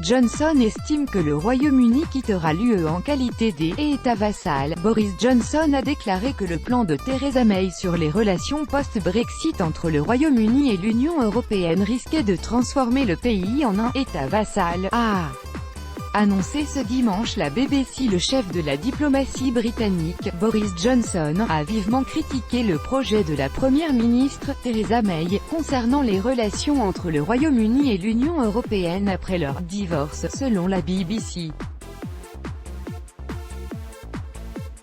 Johnson estime que le Royaume-Uni quittera l'UE en qualité d'État vassal. Boris Johnson a déclaré que le plan de Theresa May sur les relations post-Brexit entre le Royaume-Uni et l'Union européenne risquait de transformer le pays en un État vassal. Annoncé ce dimanche la BBC. Le chef de la diplomatie britannique, Boris Johnson, a vivement critiqué le projet de la première ministre, Theresa May, concernant les relations entre le Royaume-Uni et l'Union européenne après leur divorce, selon la BBC.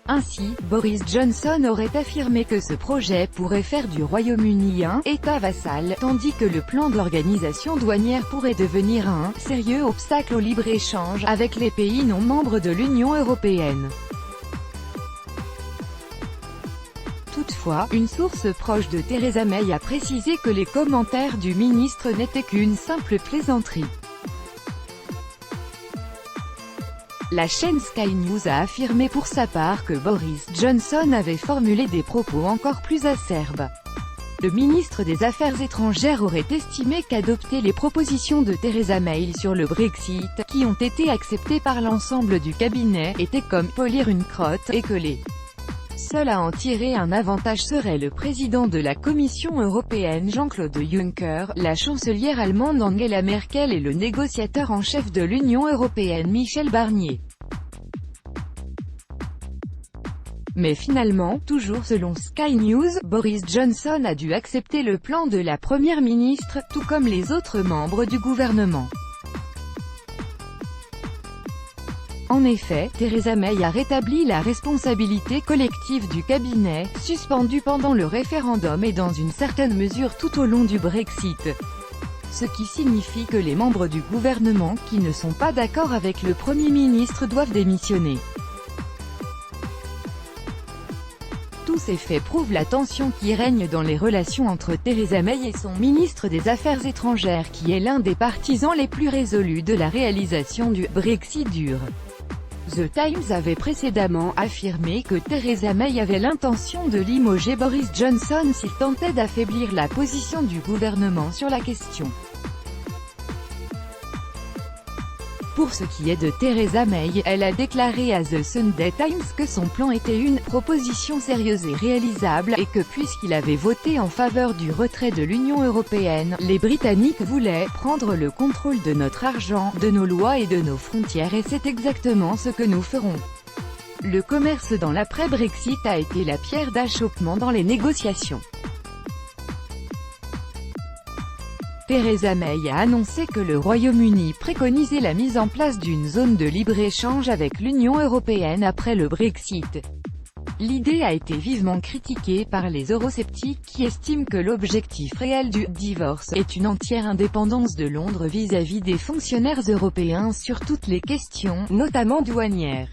Ainsi, Boris Johnson aurait affirmé que ce projet pourrait faire du Royaume-Uni un État vassal, tandis que le plan de l'organisation douanière pourrait devenir un sérieux obstacle au libre-échange avec les pays non membres de l'Union européenne. Toutefois, une source proche de Theresa May a précisé que les commentaires du ministre n'étaient qu'une simple plaisanterie. La chaîne Sky News a affirmé pour sa part que Boris Johnson avait formulé des propos encore plus acerbes. Le ministre des Affaires étrangères aurait estimé qu'adopter les propositions de Theresa May sur le Brexit, qui ont été acceptées par l'ensemble du cabinet, était comme polir une crotte, et que les seuls à en tirer un avantage seraient le président de la Commission européenne Jean-Claude Juncker, la chancelière allemande Angela Merkel et le négociateur en chef de l'Union européenne Michel Barnier. Mais finalement, toujours selon Sky News, Boris Johnson a dû accepter le plan de la première ministre, tout comme les autres membres du gouvernement. En effet, Theresa May a rétabli la responsabilité collective du cabinet, suspendue pendant le référendum et dans une certaine mesure tout au long du Brexit. Ce qui signifie que les membres du gouvernement qui ne sont pas d'accord avec le Premier ministre doivent démissionner. Tous ces faits prouvent la tension qui règne dans les relations entre Theresa May et son ministre des Affaires étrangères qui est l'un des partisans les plus résolus de la réalisation du Brexit dur. The Times avait précédemment affirmé que Theresa May avait l'intention de limoger Boris Johnson s'il tentait d'affaiblir la position du gouvernement sur la question. Pour ce qui est de Theresa May, elle a déclaré à The Sunday Times que son plan était une proposition sérieuse et réalisable, et que puisqu'il avait voté en faveur du retrait de l'Union européenne, les Britanniques voulaient prendre le contrôle de notre argent, de nos lois et de nos frontières et c'est exactement ce que nous ferons. Le commerce dans l'après-Brexit a été la pierre d'achoppement dans les négociations. Theresa May a annoncé que le Royaume-Uni préconisait la mise en place d'une zone de libre-échange avec l'Union européenne après le Brexit. L'idée a été vivement critiquée par les eurosceptiques qui estiment que l'objectif réel du divorce est une entière indépendance de Londres vis-à-vis des fonctionnaires européens sur toutes les questions, notamment douanières.